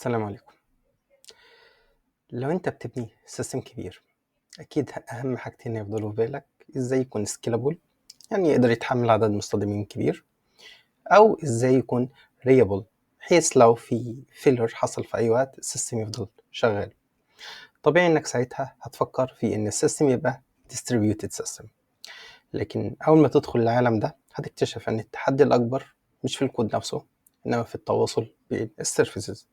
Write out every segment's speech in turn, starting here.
السلام عليكم. لو انت بتبني سيستم كبير، اكيد اهم حاجتين يفضلوا في بالك: ازاي يكون سكيلابل، يعني يقدر يتحمل عدد مستخدمين كبير، او ازاي يكون ريابل، بحيث لو في فيلر حصل في اي وقت السيستم يفضل شغال. طبيعي انك ساعتها هتفكر في ان السيستم يبقى distributed system، لكن اول ما تدخل العالم ده هتكتشف ان التحدي الاكبر مش في الكود نفسه، انما في التواصل بين السيرفيسز.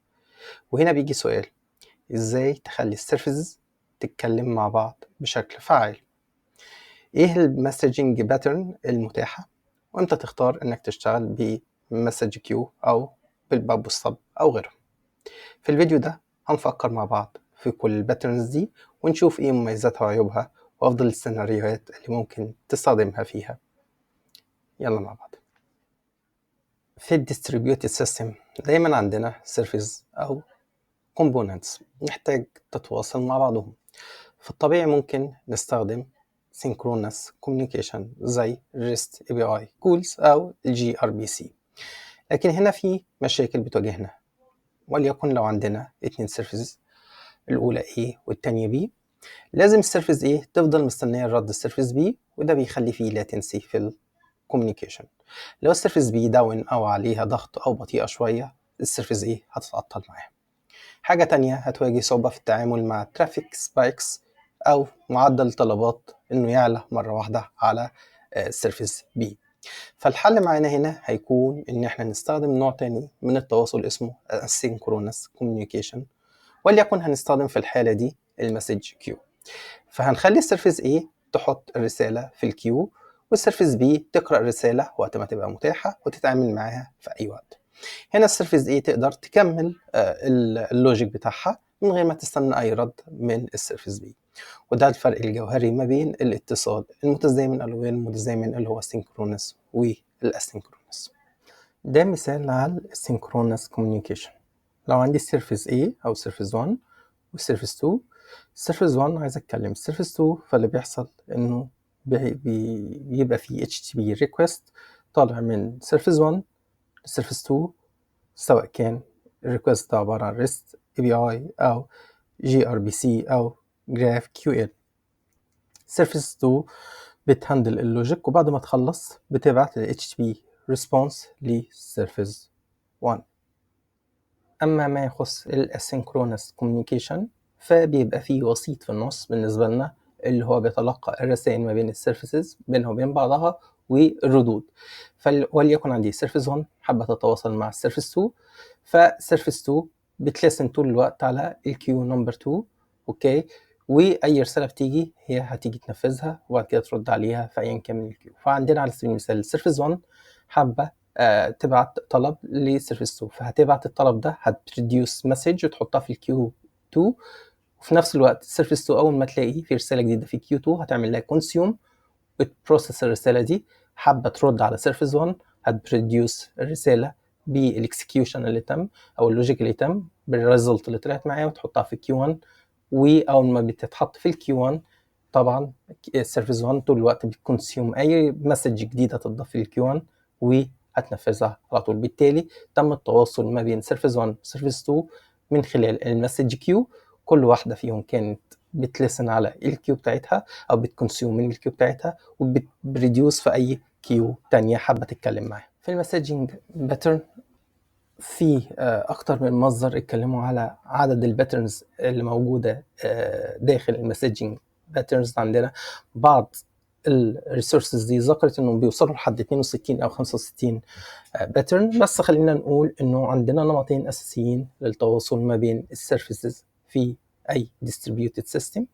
وهنا بيجي سؤال: ازاي تخلي السيرفيسز تتكلم مع بعض بشكل فعال؟ ايه المسجنج باترن المتاحة؟ وامتى تختار انك تشتغل بمسج كيو او بالباب والصب او غيره؟ في الفيديو ده هنفكر مع بعض في كل الباترنز دي، ونشوف ايه مميزاتها وعيوبها وافضل السيناريوهات اللي ممكن تستخدمها فيها. يلا مع بعض. في الديستريبيوتد سيستم دايما عندنا سيرفيس او components نحتاج تتواصل مع بعضهم. في الطبيعي ممكن نستخدم synchronous communication زي REST API calls أو gRPC، لكن هنا في مشاكل بتواجهنا. وليكن لو عندنا 2 سيرفيسز، الأولى A والتانية B، لازم السيرفيس A تفضل مستنية رد السيرفيس B، وده بيخلي فيه latency في الكوميونيكيشن. لو السيرفيس B داون أو عليها ضغط أو بطيئة شوية، السيرفيس A هتتعطل معاها. حاجة تانية هتواجه صعوبة في التعامل مع ترافيك سبايكس أو معدل طلبات إنه يعلى مرة واحدة على سيرفيس بي. فالحل معانا هنا هيكون إن إحنا نستخدم نوع تاني من التواصل اسمه asynchronous communication، وليكن هنستخدم في الحالة دي المسج كيو. فهنخلي السيرفيس A تحط الرسالة في الكيو، والسيرفيس B تقرأ الرسالة وقت ما تبقى متاحة وتتعامل معاها في أي وقت. هنا السيرفيس A تقدر تكمل اللوجيك بتاعها من غير ما تستنى أي رد من السيرفيس B. وده الفرق الجوهري ما بين الاتصال المتزامن أو غير المتزامن اللي هو السينكرونس والأسينكرونس. ده مثال على السينكرونس كوميونيكيشن. لو عندي السيرفيس A أو سيرفيس 1 والسيرفيس 2، السيرفيس 1 عايز أتكلم السيرفيس 2، فاللي بيحصل إنه بيبقى فيه HTTP request طالع من سيرفيس 1 لسيرفيس 2، سواء كان الريكوست ده عبارة عن REST API أو gRPC أو GraphQL. سيرفيس 2 بتهندل اللوجيك، وبعد ما تخلص بتبعت ال HTTP response لسيرفيس 1. أما ما يخص الاسynchronous communication فبيبقى فيه وسيط في النص بالنسبة لنا، اللي هو بيتلقى الرسائل ما بين السيرفيسز بينها وبين بعضها والردود. وليكن عندي سيرفيس 1 حابة تتواصل مع السيرفيس 2، فسيرفيس 2 بتلسن طول الوقت على الكيو نمبر 2، اوكي، واي رساله بتيجي هي هتيجي تنفذها وبعد كده ترد عليها في ايا كان من الكيو. فعندنا على سبيل المثال السيرفيس 1 حابه تبعت طلب لسيرفيس 2، فهتبعت الطلب ده هتبروديوس مسج وتحطها في الكيو 2، وفي نفس الوقت سيرفيس 2 اول ما تلاقي في رساله جديده في كيو 2 هتعمل لها كونسيوم، بتبروسس الرساله دي، حابه ترد على سيرفيس 1 هتبروديوس الرساله بالاكسكيوشن اللي تم او اللوجيك اللي تم بالريزلت اللي طلعت معايا وتحطها في كيو 1. واول ما بتتحط في الكيو 1 طبعا السيرفيس 1 طول الوقت بتكونسيوم اي مسج جديده تضاف في الكيو 1 وهتنفذها على طول. بالتالي تم التواصل ما بين سيرفيس 1 وسيرفيس 2 من خلال المسج كيو. كل واحده فيهم كانت بتلسن على الكيو بتاعتها او بتكونسيوم من الكيو بتاعتها وبتريديوس في اي كيو تانية حابه تتكلم معاها. في المسجنج باترن في اكتر من مصدر اتكلموا على عدد الباترنز اللي موجوده داخل المسجنج باترنز. عندنا بعض الريسورسز دي ذكرت انهم بيوصلوا لحد 62 او 65 باترن، بس خلينا نقول انه عندنا نمطين اساسيين للتواصل ما بين السيرفيسز في اي ديستريبيوتد سيستم.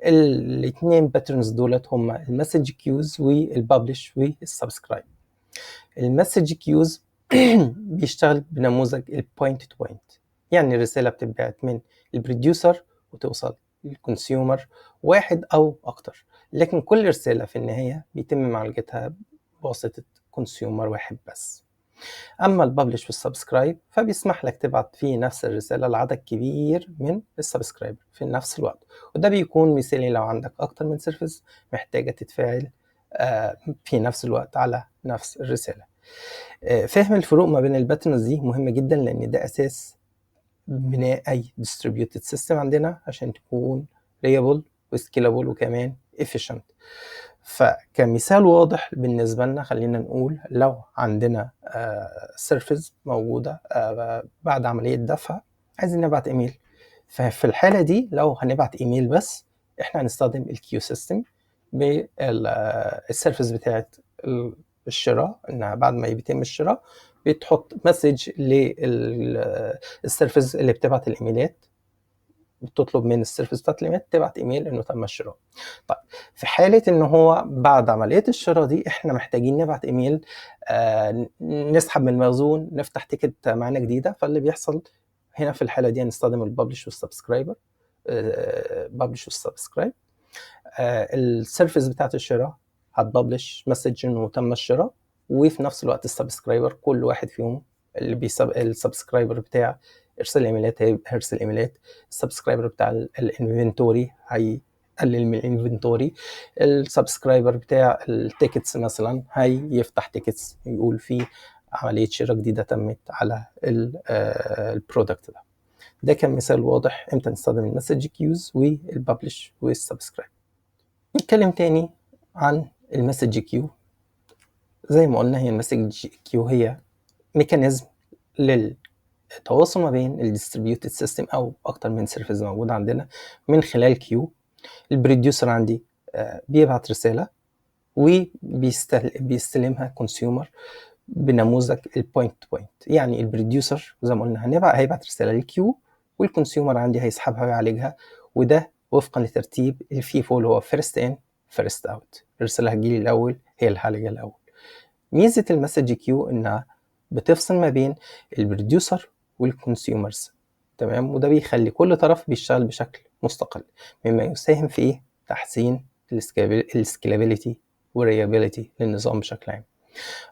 الاثنين باترنز دولت هم المسج كيوز والببلش والسبسكرايب. المسج كيوز بيشتغل بنموذج البوينت تو بوينت، يعني الرسالة بتبعت من البروديوسر وتوصل للكونسيومر واحد أو أكتر، لكن كل رسالة في النهاية بيتم معالجتها بواسطة كونسيومر واحد بس. أما الببلش والسبسكرايب فبيسمح لك تبعت فيه نفس الرسالة لعدد كبير من السبسكرايبر في نفس الوقت، وده بيكون مثالي لو عندك أكتر من سيرفيس محتاجة تتفاعل في نفس الوقت على نفس الرسالة. فهم الفروق ما بين الباترنز دي مهم جدا، لأن ده أساس بناء أي distributed system عندنا عشان تكون reliable وscalable وكمان efficient. فكمثال واضح بالنسبة لنا خلينا نقول لو عندنا surface موجودة بعد عملية دفع عايزين نبعت إيميل، ففي الحالة دي لو هنبعت إيميل بس إحنا هنستخدم الكيو سيستم بالسيرفيس بتاعت الشراء، إنها بعد ما يتم الشراء بتحط مسج للسيرفيس اللي بتبعت الإيميلات، بتطلب من السيرفيس بتاعت الايميل تبعت ايميل انه تم الشراء. طيب في حاله ان هو بعد عمليه الشراء دي احنا محتاجين نبعت ايميل نسحب من المخزون نفتح تيكت معانا جديده، فاللي بيحصل هنا في الحاله دي هنستخدم الببلش والسبسكرايبر. ببلش والسبسكرايب السيرفيس بتاعت الشراء هتببلش مسج انه تم الشراء، وفي نفس الوقت السبسكرايبر كل واحد فيهم اللي السبسكرايبر بتاع ارسال ايميلات هيرسل ايميلات، السبسكرايبر بتاع الانفنتوري هيقلل من الانفنتوري، السبسكرايبر بتاع التيكتس مثلا هيفتح تيكتس يقول فيه عمليه شراء جديده تمت على البرودكت ده. ده كان مثال واضح امتى نستخدم المسج كيوز والببلش والسبسكرايب. نتكلم تاني عن المسج كيو. زي ما قلنا هي المسج كيو هي ميكانيزم للتواصل ما بين الديستريبيوتد سيستم او اكتر من سيرفيس موجود عندنا من خلال كيو. البروديوسر عندي بيبعت رساله وبيستلمها كونسيومر بنموذج البوينت تو بوينت. يعني البروديوسر زي ما قلنا هيبعت رساله للكيو والكونسيومر عندي هيسحبها ويعالجها، وده وفقا لترتيب الفيفو اللي هو فيرست ان فيرست اوت. الرساله هتجيلي الاول هي اللي هعالجها الاول. ميزه المسج كيو انها بتفصل ما بين البروديوسر والكونسيومرز، تمام، وده بيخلي كل طرف بيشتغل بشكل مستقل، مما يساهم في ايه؟ تحسين السكيلابيليتي والريابيليتي للنظام بشكل عام.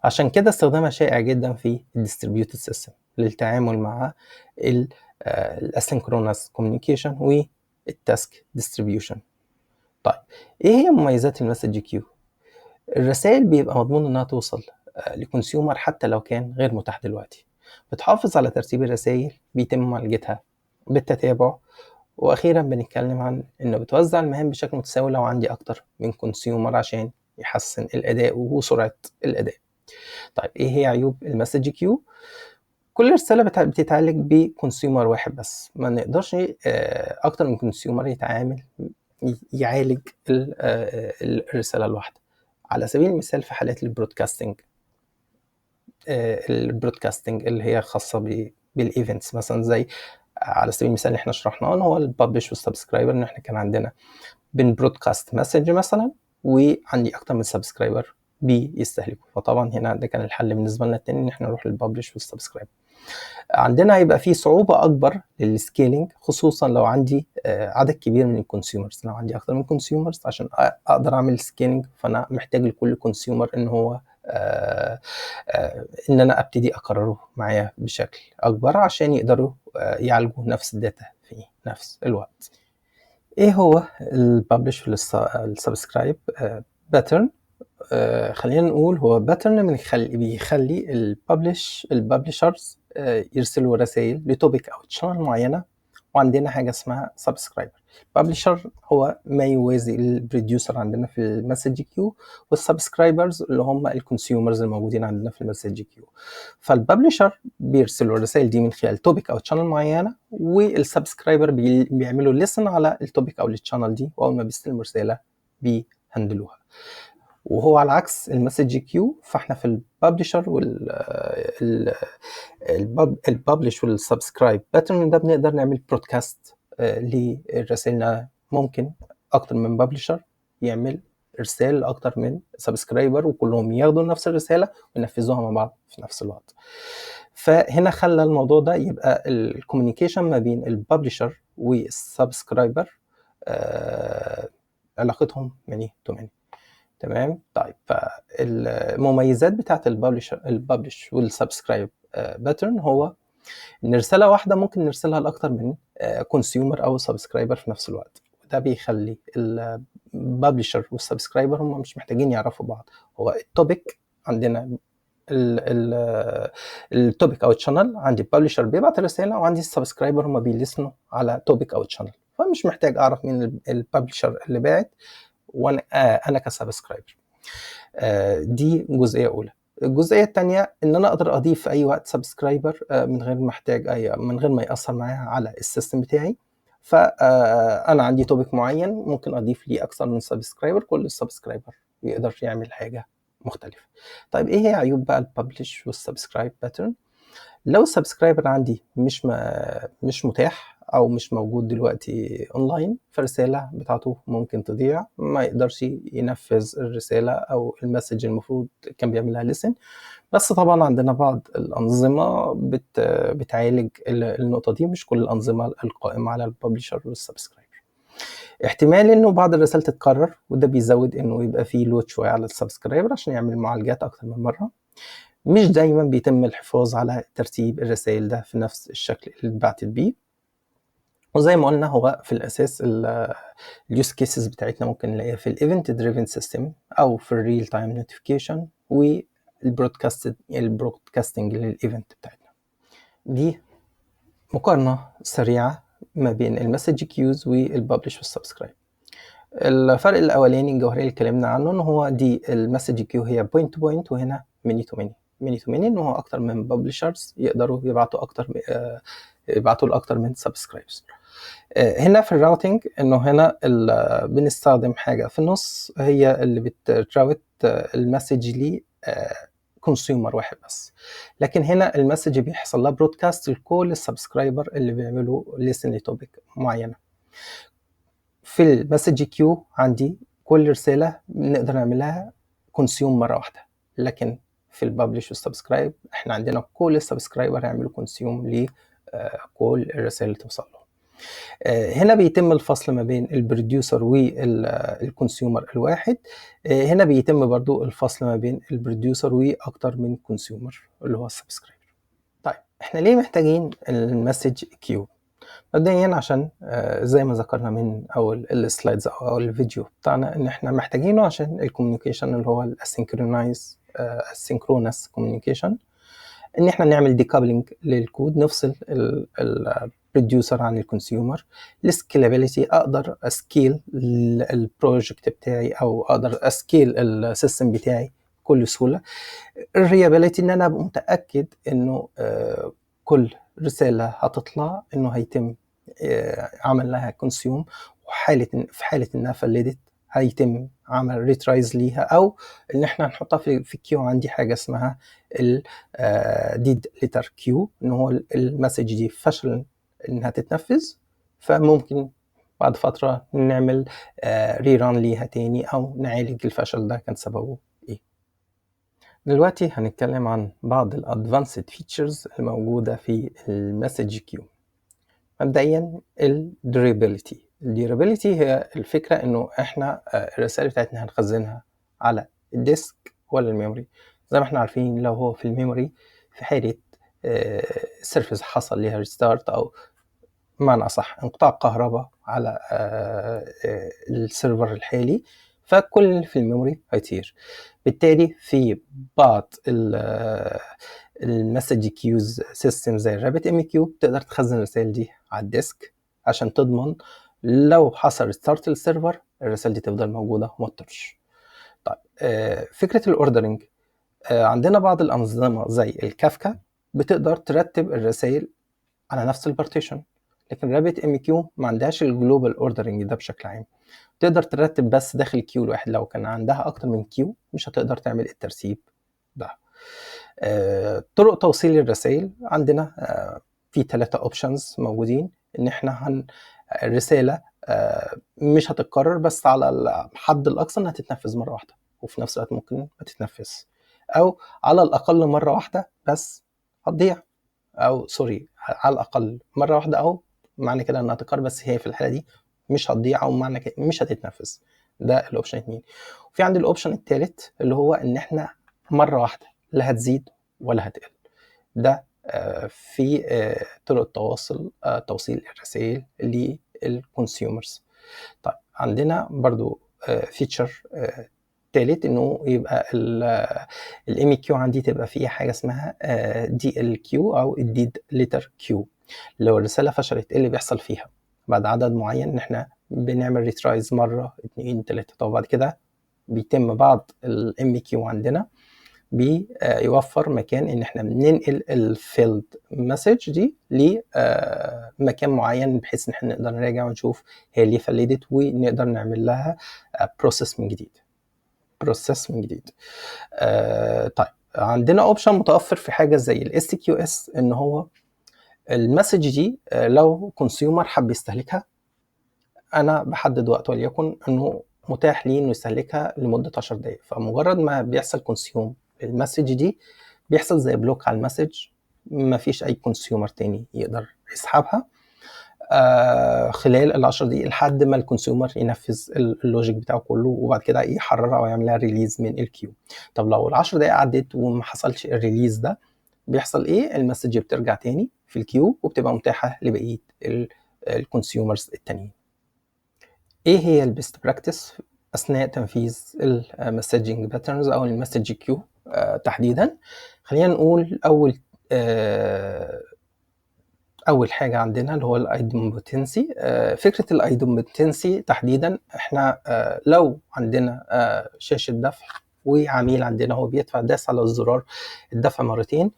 عشان كده استخدامها شائع جدا في الديستريبيوتد سيستم للتعامل مع الاسynchronous كوميونيكيشن والتاسك ديستريبيوشن. طيب ايه هي مميزات المسج كيو؟ الرسائل بيبقى مضمون انها توصل لكونسيومر حتى لو كان غير متاح دلوقتي، بتحافظ على ترتيب الرسائل بيتم معالجتها بالتتابع، واخيرا بنتكلم عن انه بتوزع المهام بشكل متساوي لو عندي اكتر من كونسيومر عشان يحسن الاداء وسرعه الاداء. طيب ايه هي عيوب المسج كيو؟ كل رساله بتتعالج بكونسيومر واحد بس، ما نقدرش اكتر من كونسيومر يعالج الرساله الواحده. على سبيل المثال في حالات البرودكاستنج اللي هي خاصه بالايفنتس مثلا، زي على سبيل المثال اللي احنا شرحناه ان هو الببلش والسبسكرايبر، ان احنا كان عندنا بنبرودكاست مسج مثلا وعندي اكتر من سبسكرايبر بيستهلكوا، فطبعا هنا ده كان الحل بالنسبه لنا التاني ان احنا نروح للببلش والسبسكرايب. عندنا هيبقى في صعوبه اكبر للسكيلينج، خصوصا لو عندي عدد كبير من الكونسيومرز. لو عندي اكتر من كونسيومرز عشان اقدر اعمل سكيلينج فانا محتاج لكل كونسيومر ان هو ان انا ابتدي اكرره معايا بشكل اكبر عشان يقدروا يعالجوا نفس الداتا في نفس الوقت. ايه هو الببلش والسبسكرايب باترن؟ خلينا نقول هو باترن بيخلي الببلشرز يرسلوا رسائل لتوبيك او تشانل معينه، وعندنا حاجه اسمها سبسكرايبر. الببلشر هو ما يوازي البروديوسر عندنا في المسج كيو، والسبسكرايبرز اللي هم الكونسيومرز الموجودين عندنا في المسج كيو. فالببلشر بيرسلوا الرسائل دي من خلال توبيك او تشانل معينه، والسبسكرايبر بيعملوا ليسن على التوبيك او التشانل دي، واول ما بيستلموا رساله بيهندلوها. وهو على عكس المسج كيو، فاحنا في الببلشر الببلش والسبسكرايب باترن ده بنقدر نعمل برودكاست لرسائلنا. ممكن اكتر من ببلشر يعمل ارسال لاكتر من سبسكرايبر وكلهم ياخدوا نفس الرساله وينفذوها مع بعض في نفس الوقت. فهنا خلى الموضوع ده يبقى الكوميونيكيشن ما بين الببلشر والسبسكرايبر علاقتهم ماني تو ماني. تمام. طيب فالمميزات بتاعت الببلش والسبسكرايب باترن هو ان رساله واحده ممكن نرسلها لاكتر من كونسيومر او سبسكرايبر في نفس الوقت، وده بيخلي الببلشر والسبسكرايبر هم مش محتاجين يعرفوا بعض. هو التوبيك عندنا التوبيك او الشانل، عندي الببلشر بيبعت الرساله، وعندي السبسكرايبر هم بيلسنوا على توبيك او الشانل. فمش محتاج اعرف مين الببلشر اللي باعت وانا انا كسبسكرايبر. دي جزئيه اولى. الجزئيه الثانيه ان انا اقدر اضيف في اي وقت سبسكرايبر من غير من غير ما ياثر معايا على السيستم بتاعي. فانا عندي توبيك معين ممكن اضيف ليه اكثر من سبسكرايبر، كل سبسكرايبر يقدر يعمل حاجه مختلفه. طيب ايه هي عيوب بقى الببلش والسبسكرايب باترن؟ لو السبسكرايبر عندي مش متاح او مش موجود دلوقتي اونلاين، فالرساله بتاعته ممكن تضيع، ما يقدرش ينفذ الرساله او المسج المفروض كان بيعملها لسن. بس طبعا عندنا بعض الانظمه بتعالج النقطه دي، مش كل الانظمه القائمه على الببلشر والسبسكرايبر. احتمال انه بعض الرسائل تتكرر، وده بيزود انه يبقى فيه لود شويه على السبسكرايبر عشان يعمل معالجات اكتر من مره. مش دايما بيتم الحفاظ على ترتيب الرسائل ده في نفس الشكل اللي اتبعتت بيه. وزي ما قلنا هو في الاساس اليوز كيسز بتاعتنا ممكن نلاقيها في الايفنت دريفن سيستم او في الريل تايم نوتيفيكيشن البرودكاستنج للايفنت بتاعتنا. دي مقارنه سريعه ما بين المسج كيوز والببلش والسبسكرايب. الفرق الاولاني الجوهري اللي اتكلمنا عنه ان هو دي المسج كيو هي بوينت تو بوينت، وهنا ميني تو ميني. ميني تو ميني ان هو اكتر من ببلشرز يقدروا يبعتوا يبعتوا لاكتر من سبسكرايبرز. هنا في الراوتنج انه هنا بنستخدم حاجه في النص هي اللي بتراوت المسج لي كونسيومر واحد بس، لكن هنا المسج بيحصل لها برودكاست لكل السبسكرايبر اللي بيعملوا ليسن لتوبيك معينه. في المسج كيو عندي كل رساله نقدر نعملها كونسيوم مره واحده، لكن في الببلش والسبسكرايب احنا عندنا كل السبسكرايبر يعملوا كونسيوم لكل الرسائل اللي توصل لهم. هنا بيتم الفصل ما بين البروديوسر والكونسيومر الواحد. هنا بيتم برضو الفصل ما بين البروديوسر واكتر من كونسيومر اللي هو السبسكرايبر. طيب احنا ليه محتاجين المسج كيو؟ مبدئيا عشان زي ما ذكرنا من اول السلايدز او الفيديو بتاعنا ان احنا محتاجينه عشان الكوميونيكيشن اللي هو السينكرونس كوميونيكيشن، ان احنا نعمل ديكابلينج للكود، نفصل البروديوسر عن الكونسيومر. السكيلابيليتي اقدر اسكيل البروجكت بتاعي او اقدر اسكيل السيستم بتاعي بكل سهوله. الريابيليتي ان انا ابقى متاكد انه كل رساله هتطلع انه هيتم عمل لها كونسيوم، في حاله انها فلدت هيتم عمل ريترايز ليها، او ان احنا نحطها في كيو. عندي حاجه اسمها ديد ليتر كيو، ان هو المسج دي فشل انها تتنفذ، فممكن بعد فتره نعمل ريران ليها تاني او نعالج الفشل ده كان سببه ايه. دلوقتي هنتكلم عن بعض الادفانسد فيتشرز الموجوده في المسج كيو. مبدئيا الديورابيلتي هي الفكره انه احنا الرسائل بتاعتنا هنخزنها على الديسك ولا الميموري. زي ما احنا عارفين لو هو في الميموري في حاله السيرفيس حصل ليها ريستارت او بمعنى اصح انقطاع كهرباء على السيرفر الحالي، فكل في الميموري هيطير. بالتالي في بعض المسج كيوز سيستم زي الرابت ام كيو تقدر تخزن الرسائل دي على الديسك عشان تضمن لو حصل ريستارت للسيرفر الرسائل دي تفضل موجوده وما تطيرش. طيب فكره الاوردرنج، عندنا بعض الانظمه زي الكافكا بتقدر ترتب الرسائل على نفس البارتيشن، لكن رابت ام كيو ما عندهاش الجلوبال اوردرنج ده بشكل عام. تقدر ترتب بس داخل كيو الواحد، لو كان عندها اكتر من كيو مش هتقدر تعمل الترتيب ده. طرق توصيل الرسائل عندنا في 3 اوبشنز موجودين، ان احنا الرساله مش هتتكرر، بس على الحد الاقصى انها تتنفذ مره واحده، وفي نفس الوقت ممكن ما تتنفذ، او على الاقل مره واحده بس هتضيع، او سوري على الاقل مره واحده، او معنى كده انها تتكرر بس هي في الحاله دي مش هتضيع، او معنى كده مش هتتنفذ. ده الاوبشن 2. وفي عندي الاوبشن الثالث اللي هو ان احنا مره واحده لا هتزيد ولا هتقل. ده في طرق التواصل توصيل الرسائل للكونسيومرز. طيب عندنا برضو فيتشر التالت انه يبقى الام كيو عندي تبقى فيها حاجه اسمها دي ال كيو او الديد ليتر كيو. لو الرساله فشلت ايه اللي بيحصل فيها؟ بعد عدد معين ان احنا بنعمل ريترايز مره اتنين تلاته، طب بعد كده بيتم بعض الام كيو عندنا بيوفر مكان ان احنا بننقل الفيلد مسج دي لمكان معين بحيث ان احنا نقدر نراجع ونشوف هي اللي فلدت ونقدر نعمل لها بروسيس من جديد. طيب عندنا اوبشن متوفر في حاجه زي الاس كيو اس، ان هو المسج دي لو كونسيومر حب يستهلكها انا بحدد وقت وليكن انه متاح ليه انه يستهلكها لمده 10 دقائق، فمجرد ما بيحصل كونسيوم المسج دي بيحصل زي بلوك على المسج، مفيش اي كونسيومر تاني يقدر يسحبها خلال ال10 دقائق لحد ما الكونسيومر ينفذ اللوجيك بتاعه كله وبعد كده يحررها او يعملها ريليز من الكيو. طب لو ال10 دقائق عدت وما حصلش الريليز ده بيحصل ايه؟ المسج بترجع تاني في الكيو وبتبقى متاحه لبقيه الكونسيومرز التانيين. ايه هي البيست براكتس اثناء تنفيذ المسجنج باترنز او المسج كيو تحديدا؟ خلينا نقول اول حاجه عندنا اللي هو الايدمبوتنسي. فكره الايدمبوتنسي تحديدا احنا لو عندنا شاشه دفع وعميل عندنا هو بيدفع داس على الزرار الدفع مرتين،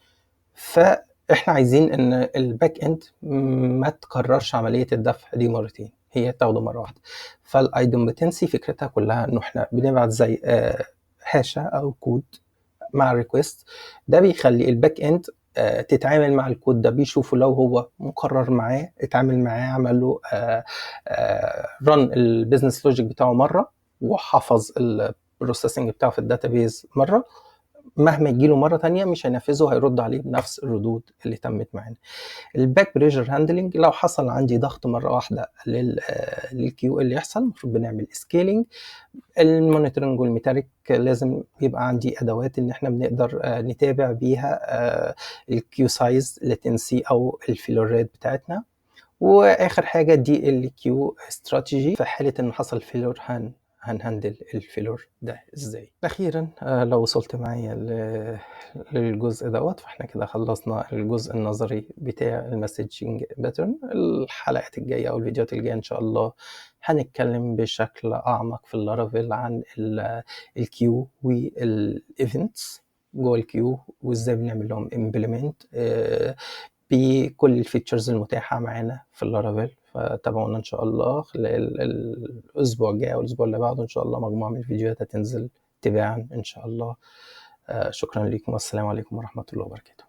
فاحنا عايزين ان الباك اند ما تكررش عمليه الدفع دي مرتين، هي تاخده مره واحده. فالايدمبوتنسي فكرتها كلها انه احنا بنبعت زي هاشه او كود مع الريكوست، ده بيخلي الباك اند تتعامل مع الكود ده، بيشوفه لو هو مقرر معاه اتعامل معاه، عمل له رن البيزنس لوجيك بتاعه مره وحفظ البروسيسنج بتاعه في الداتابيز مره، مهما يجيله مره تانية مش هينفذه، هيرد عليه بنفس الردود اللي تمت معانا. الباك بريشر هاندلنج، لو حصل عندي ضغط مره واحده للكيو اللي يحصل المفروض بنعمل سكيلينج. المونيتورنج والميتاريك لازم يبقى عندي ادوات ان احنا بنقدر نتابع بيها الكيو سايز لاتنسي او الفيلور ريت بتاعتنا. واخر حاجه دي الكيو استراتيجي، في حاله ان حصل فيلور هنهندل الفيلور ده ازاي. اخيرا لو وصلت معايا للجزء دوت فاحنا كده خلصنا الجزء النظري بتاع المسجنج باترن. الحلقات الجايه او الفيديوهات الجايه ان شاء الله هنتكلم بشكل اعمق في اللارافيل عن الكيو والايفنتس جوه الكيو وازاي بنعمل لهم امبلمنت بكل الفيتشرز المتاحه معانا في اللارافيل. فتابعونا ان شاء الله خلال الاسبوع الجاي او الاسبوع اللي بعده ان شاء الله مجموعه من الفيديوهات هتنزل تباعا ان شاء الله. شكرا لكم والسلام عليكم ورحمه الله وبركاته.